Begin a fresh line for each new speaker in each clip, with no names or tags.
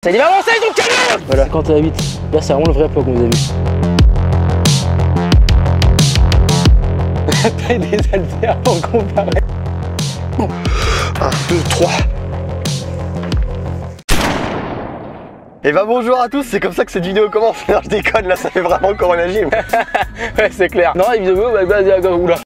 Ça dit avancer ton camion. Voilà, 51,8. Là c'est vraiment le vrai poids qu'on vous a vu. La taille des haltères pour comparer.
1, 2, 3. Et bah bonjour à tous, c'est comme ça que cette vidéo commence. Non, je déconne, là ça fait vraiment Corona Gym.
Ouais, c'est clair. Non, les vidéos, oula.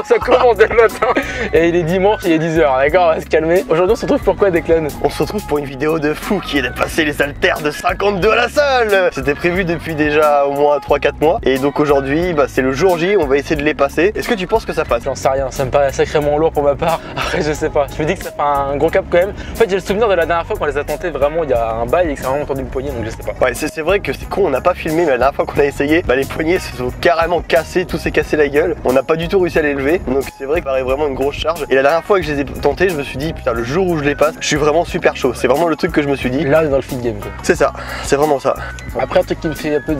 Ça commence dès le matin. Et il est dimanche, il est 10h, d'accord, on va se calmer. Aujourd'hui on se retrouve pour quoi, Declan?
On se retrouve pour une vidéo de fou qui est de passer les haltères de 52 à la salle. C'était prévu depuis déjà au moins 3-4 mois. Et donc aujourd'hui, bah, c'est le jour J, on va essayer de les passer. Est-ce que tu penses que ça passe?
J'en sais rien, ça me paraît sacrément lourd pour ma part. Après je sais pas, je me dis que ça fait un gros cap quand même. En fait j'ai le souvenir de la dernière fois qu'on les a tentés vraiment il y a un bail et que ça a vraiment tendu le poignet, donc je sais pas.
Ouais, c'est vrai que c'est con, on n'a pas filmé, mais la dernière fois qu'on a essayé, bah, les poignets se sont carrément cassés, tout s'est cassé la gueule. On n'a pas du tout réussi à les lever, donc c'est vrai que ça paraît vraiment une grosse charge. Et la dernière fois que je les ai tentés, je me suis dit, putain, le jour où je les passe, je suis vraiment super chaud. C'est vraiment le truc que je me suis dit.
Là on est dans le fit game quoi.
C'est ça, c'est vraiment ça.
Après un truc qui me fait un peu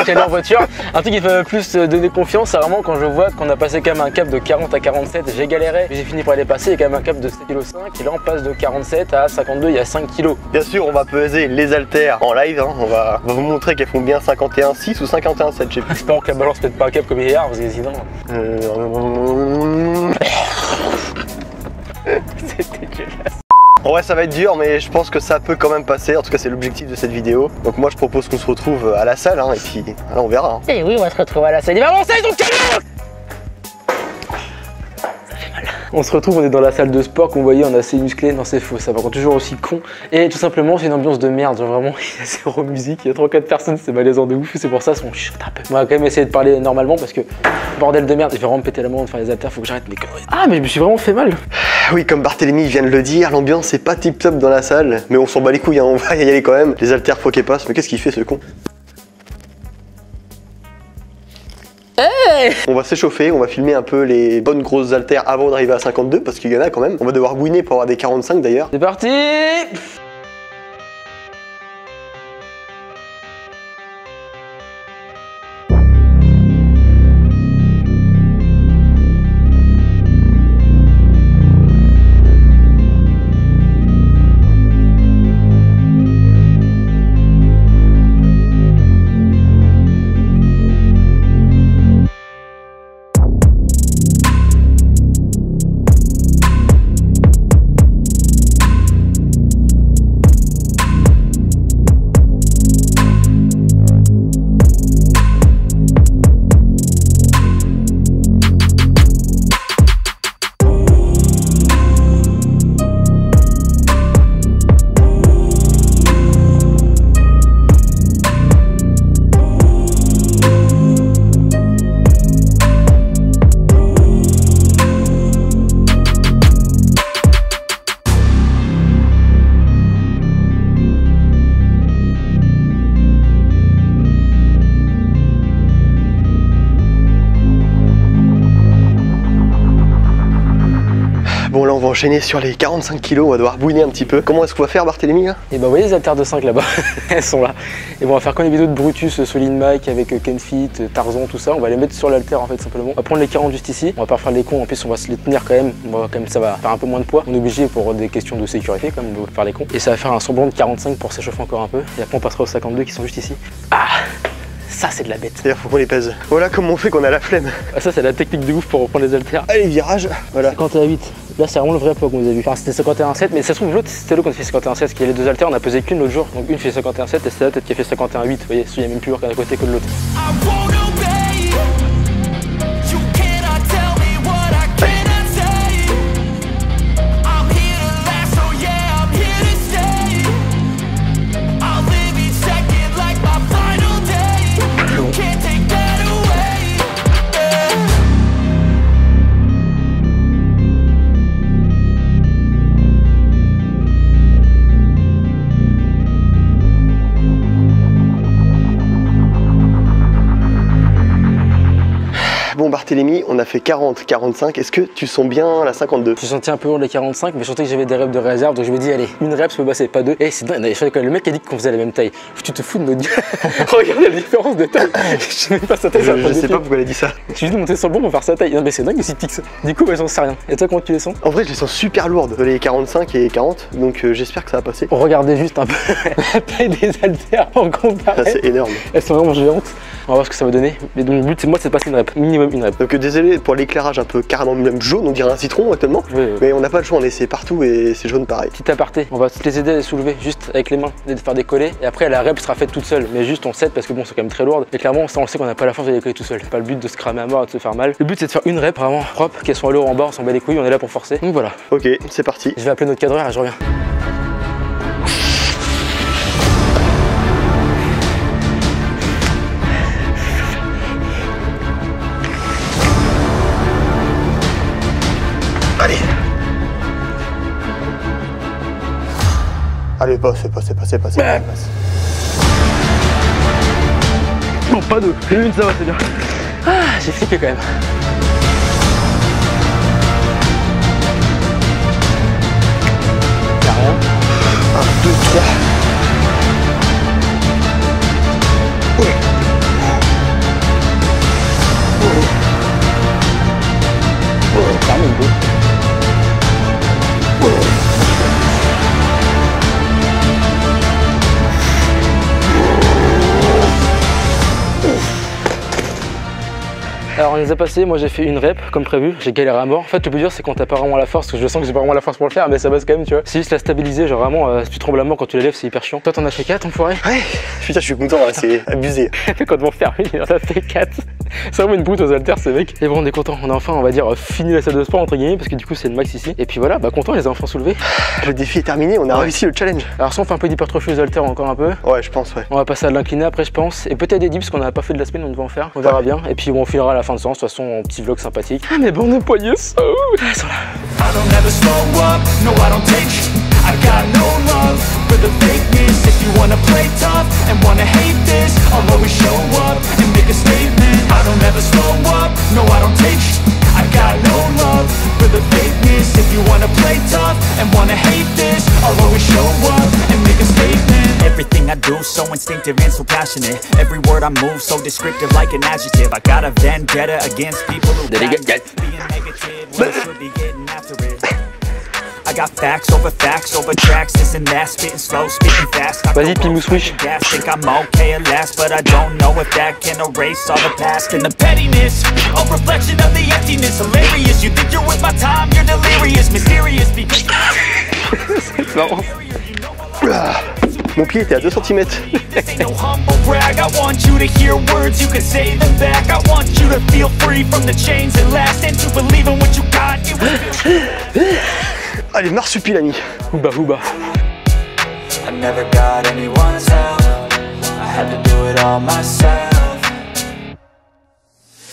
quelle en voiture, un truc qui fait plus donner confiance, c'est vraiment quand je vois qu'on a passé quand même un cap de 40 à 47, j'ai galéré, mais j'ai fini par les passer, il y a quand même un cap de 7,5 kg et là on passe de 47 à 52, il y a 5 kg. Bien
sûr, on va peser les haltères en live, hein. On va vous montrer qu'elles font bien 51,6 ou 51,7, je sais plus.
J'espère que la balance pète pas un cap comme hier, parce que sinon... C'est dégueulasse.
En vrai ça va être dur, mais je pense que ça peut quand même passer. En tout cas c'est l'objectif de cette vidéo. Donc moi je propose qu'on se retrouve à la salle, hein, et puis là on verra, hein.
Et oui, on va se retrouver à la salle. Il va avancer ton camion. Ça fait mal. On se retrouve, on est dans la salle de sport, qu'on voyait, on est assez musclé. Non c'est faux, ça va toujours aussi con. Et tout simplement c'est une ambiance de merde, genre vraiment il y a zéro musique, il y a 3-4 personnes, c'est malaisant de ouf. C'est pour ça qu'on chuchote un peu. On va quand même essayer de parler normalement parce que bordel de merde, je vais vraiment me péter la main de faire les haltères, faut que j'arrête mes conneries. Ah mais je me suis vraiment fait mal.
Oui, comme Barthélémy vient de le dire, l'ambiance c'est pas tip top dans la salle, mais on s'en bat les couilles, hein, on va y aller quand même. Les haltères faut qu'elles passent, mais qu'est-ce qu'il fait ce con?
Hey,
on va s'échauffer, on va filmer un peu les bonnes grosses haltères avant d'arriver à 52, parce qu'il y en a quand même. On va devoir bouiner pour avoir des 45 d'ailleurs.
c'est parti.
Bon là on va enchaîner sur les 45 kg, on va devoir bouiner un petit peu. Comment est-ce qu'on va faire Barthélémy là?
Et bah vous voyez les haltères de 5 là-bas, elles sont là. Et bon on va faire comme les vidéos de Brutus, Solid Mike avec Kenfit, Tarzan, tout ça. On va les mettre sur l'haltère en fait simplement. On va prendre les 40 juste ici, on va pas faire les cons, en plus on va se les tenir quand même. Ça va faire un peu moins de poids. On est obligé pour des questions de sécurité comme de faire les cons. Et ça va faire un semblant de 45 pour s'échauffer encore un peu. Et après on passera aux 52 qui sont juste ici. Ah, ça c'est de la bête.
C'est-à-dire faut qu'on les pèse. Voilà comment on fait qu'on a la flemme.
Ah, ça c'est la technique de ouf pour reprendre les haltères.
Allez virage, voilà.
51,8. Là c'est vraiment le vrai poids qu'on vous a vu. Enfin c'était 51,7 mais ça se trouve l'autre c'était l'autre qu'on fait 51,7 parce qu'il y a les deux haltères on a pesé qu'une l'autre jour. Donc une fait 51,7 et celle-là peut-être qui a fait 51,8. Vous voyez, celui-là est même plus lourd qu'à côté que de l'autre.
Bon Barthélémy, on a fait 40, 45, est-ce que tu sens bien la 52?
J'ai senti un peu lourd les 45, mais surtout que j'avais des reps de réserve, donc je me dis allez, une rep, je peux passer, pas deux. Et c'est dingue, le mec a dit qu'on faisait la même taille. Tu te fous de notre gueule. Regardez la différence de taille. Je sais même pas sa taille.
Je sais pas pourquoi elle a dit ça.
Tu lui dis de monter sur le bon pour faire sa taille. Non mais c'est dingue aussi pique ça. Du coup, j'en sais rien. Et toi, comment tu les sens?
En vrai, je les sens super lourdes, les 45 et 40, donc j'espère que ça va passer.
Regardez juste un peu la taille des haltères en comparaison.
C'est énorme.
Elles sont vraiment géantes. On va voir ce que ça va donner. Mais donc le but, c'est moi, c'est de passer une rep, minimum une rep.
Donc désolé pour l'éclairage un peu carrément même jaune, on dirait un citron actuellement.
Oui.
Mais on n'a pas le choix, on essaie partout et c'est jaune pareil.
Petit aparté, on va les aider à les soulever juste avec les mains, et de faire décoller. Et après, la rep sera faite toute seule. Mais juste on s'aide parce que bon, c'est quand même très lourd. Et clairement, ça, on sait qu'on n'a pas la force de décoller tout seul. C'est pas le but de se cramer à mort et de se faire mal. Le but, c'est de faire une rep vraiment propre, qu'elles soient à l'eau ou en bas, on s'en bat les couilles, on est là pour forcer. Donc voilà.
Ok, c'est parti.
Je vais appeler notre cadreur et je reviens.
Allez. Allez, passe.
Bon, pas deux. Une, ça va, c'est bien. Ah, j'ai flippé quand même. Y'a rien.
1, 2, 3.
Termine, beau. Alors on les a passés, moi j'ai fait une rep comme prévu, j'ai galéré à mort. En fait le plus dur c'est quand t'as pas vraiment la force, parce que je sens que j'ai pas vraiment la force pour le faire, mais ça passe quand même tu vois. C'est juste la stabiliser, genre vraiment si tu trembles à mort quand tu la lèves c'est hyper chiant. Toi t'en as fait 4 enfoiré?
Ouais, putain je suis content là, c'est abusé.
Quand on faire une, on a fait 4. C'est vraiment une brute aux haltères ce mec. Et bon on est content, on a enfin on va dire fini la salle de sport entre guillemets, parce que du coup c'est le max ici. Et puis voilà, bah content, les a enfin soulevés.
Le défi est terminé, on a réussi le challenge.
Alors si on fait un peu d'hypertrophie aux haltères encore un peu.
Ouais je pense ouais.
On va passer à l'incliné après je pense. Et peut-être des dips qu'on n'a pas fait de la semaine, on devait en faire. On verra bien. Et puis bon, on filera à la fin de séance, de toute façon petit vlog sympathique. Ah mais bon de poignets ça. Elles sont là. I don't ever slow up, no I don't take shit. I got no love for the fakeness. If you wanna play tough and wanna hate this, I'll always show up and make a statement. I don't ever slow up, no I don't take shit. I got no love for the fakeness. If you wanna play tough and wanna hate this, I'll always show up and make a statement. Everything I do so instinctive and so passionate. Every word I move so descriptive like an adjective. I got a vendetta against people who being negative when I should be getting after it. I got facts over tracks, this and that, spitting slow, speaking fast. Vas-y, Pimoussouich. Think I'm okay at last, but I don't know if that can erase all the past. And the pettiness, a reflection of the emptiness. Hilarious, you think you're worth my time, you're delirious, mysterious because... C'est marrant.
Mon pied était à 2 cm. Allez, marsupilami.
Ouba, ouba.
I never got anyone's help. I had to do it all myself.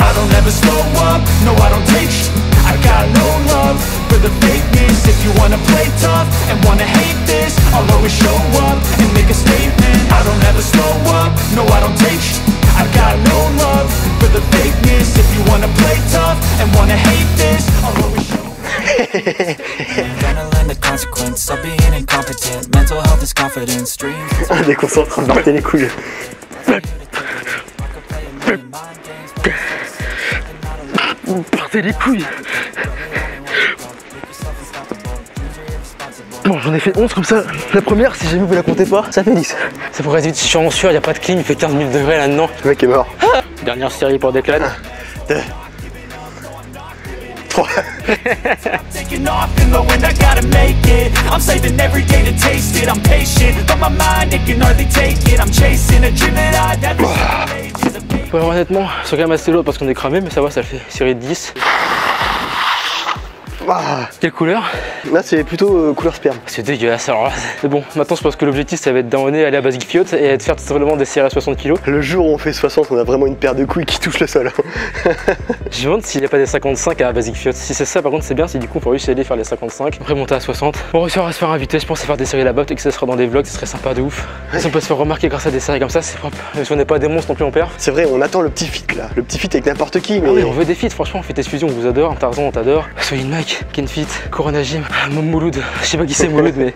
I don't ever slow up, no I don't take shit. I got no love for the fakeness. If you wanna play tough and wanna hate this, I'll always show up and make a statement. I don't ever slow up, no I don't take shit. I got no love for the fakeness. If you wanna play tough and wanna hate this, I'll always show up. Gonna learn the consequence of being incompetent. Mental health is confidence, dreams.
Dès qu'on s'en train de barter les couilles.
Partez les couilles. Bon, j'en ai fait 11 comme ça. La première, si jamais vous la comptez pas, ça fait 10. Ça pourrait être vite, je suis en sueur, il n'y a pas de clim, il fait 15 000 degrés là-dedans.
Le mec est mort.
Ah, dernière série pour Declan.
2, 3.
Taking off and low and I gotta make it. I'm saving every day to taste it. I'm patient, but my mind it can hardly take it. I'm chasing a dream that I've had for ages.
Ouais, honnêtement, c'est quand même assez lourd parce qu'on est cramé, mais ça va, ça le fait série de 10. Quelle couleur?
Là c'est plutôt couleur sperme.
C'est dégueulasse alors là. Mais bon, maintenant je pense que l'objectif ça va être d'emmener aller à Basic Fiot et de faire tout simplement des séries à 60 kg.
Le jour où on fait 60, on a vraiment une paire de couilles qui touche le sol.
Je me demande s'il n'y a pas des 55 à Basic Fiot. Si c'est ça, par contre, c'est bien. Si du coup on peut réussir à aller faire les 55, après monter à 60. On réussira à se faire inviter, je pense, à faire des séries là-bas et que ça sera dans des vlogs, ce serait sympa de ouf. Si on peut se faire remarquer grâce à des séries comme ça, c'est propre. Si on n'est pas des monstres non plus, on perd.
C'est vrai, on attend le petit feat là. Le petit feat avec n'importe qui. Mais...
Ah oui, on veut des feats, franchement, Fit Fusion, on vous adore. Tarzan, on t'adore. Solid Mike, Kenfit, Corona Gym, Mouloud. Je sais pas qui c'est Mouloud, mais.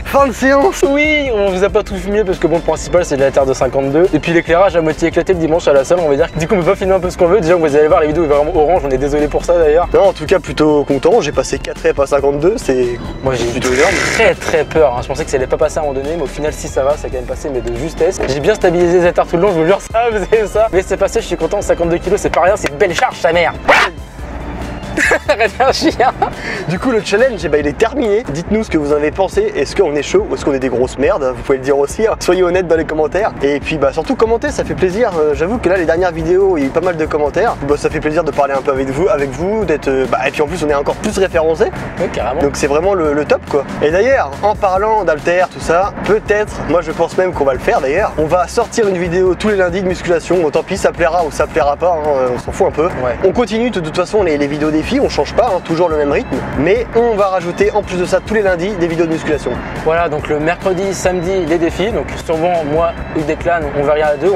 Fin de séance.
Oui, on vous a pas tout filmé parce que bon, le principal c'est de la terre de 52. Et puis l'éclairage à moitié éclaté le dimanche à la salle, on va dire. Du coup, on peut pas filmer un peu ce qu'on veut. Déjà, vous allez voir, les vidéos vraiment orange, on est désolé pour ça d'ailleurs.
Non, en tout cas, plutôt content. J'ai passé 4 reps à 52, c'est.
Moi j'ai
plutôt énorme.
Très peur, hein. Je pensais que ça allait pas passer à un moment donné, mais au final si ça va, ça a quand même passé mais de justesse. J'ai bien stabilisé les étards tout le long, je vous jure ça faisait ça. Mais c'est passé, je suis content, 52 kg c'est pas rien, c'est une belle charge sa mère. Arrête un chien.
Du coup le challenge il est terminé. Dites-nous ce que vous en avez pensé. Est-ce qu'on est chaud ou est-ce qu'on est des grosses merdes? Vous pouvez le dire aussi, hein. Soyez honnêtes dans les commentaires. Et puis surtout commentez, ça fait plaisir. J'avoue que là les dernières vidéos il y a eu pas mal de commentaires. Ça fait plaisir de parler un peu avec vous, d'être. Et puis en plus on est encore plus référencé.
Oui carrément.
Donc c'est vraiment le top quoi. Et d'ailleurs en parlant d'haltère tout ça, peut-être, moi je pense même qu'on va le faire d'ailleurs. On va sortir une vidéo tous les lundis de musculation. Bon, tant pis ça plaira ou ça plaira pas, hein. On s'en fout un peu.
Ouais.
On continue de toute façon les vidéos défis, on change pas, hein, toujours le même rythme, mais on va rajouter en plus de ça tous les lundis des vidéos de musculation.
Voilà, donc le mercredi, samedi les défis, donc sûrement moi ou Declan, on va rien à deux, on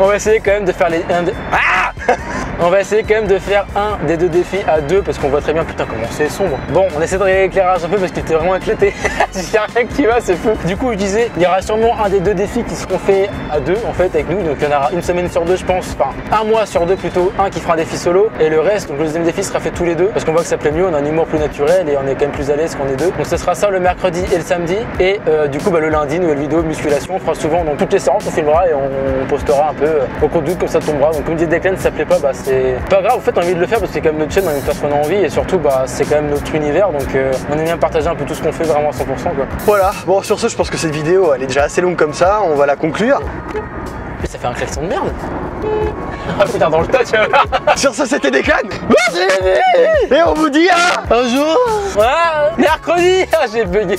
va essayer quand même de faire on va essayer quand même de faire un des deux défis à deux parce qu'on voit très bien putain comment c'est sombre. Bon, on essaie de régler l'éclairage un peu parce qu'il était vraiment éclaté. Il y a rien qui va, c'est fou. Du coup, je disais, il y aura sûrement un des deux défis qui seront faits à deux en fait avec nous, donc il y en aura une semaine sur deux je pense, enfin un mois sur deux plutôt, un qui fera un défi solo et le reste, donc le deuxième défi sera fait tous les deux parce qu'on voit que ça plaît mieux, on a un humour plus naturel et on est quand même plus à l'aise qu'on est deux. Donc ce sera ça le mercredi et le samedi et du coup le lundi, nouvelle vidéo de musculation, on fera souvent dans toutes les séances, on filmera et on postera un peu au compte doute comme ça tombera. Donc comme dit Declan, si ça plaît pas, c'est pas grave, en fait on a envie de le faire parce que c'est quand même notre chaîne, on aime faire ce qu'on a envie et surtout c'est quand même notre univers, donc on aime bien partager un peu tout ce qu'on fait vraiment à 100% quoi.
Voilà, bon sur ce je pense que cette vidéo elle est déjà assez longue comme ça, on va la conclure.
Mais ça fait un klaxon de merde. Ah putain dans le tas tu vas voir.
Sur ce c'était Declan. Et on vous dit à un jour.
Mercredi. J'ai bugué.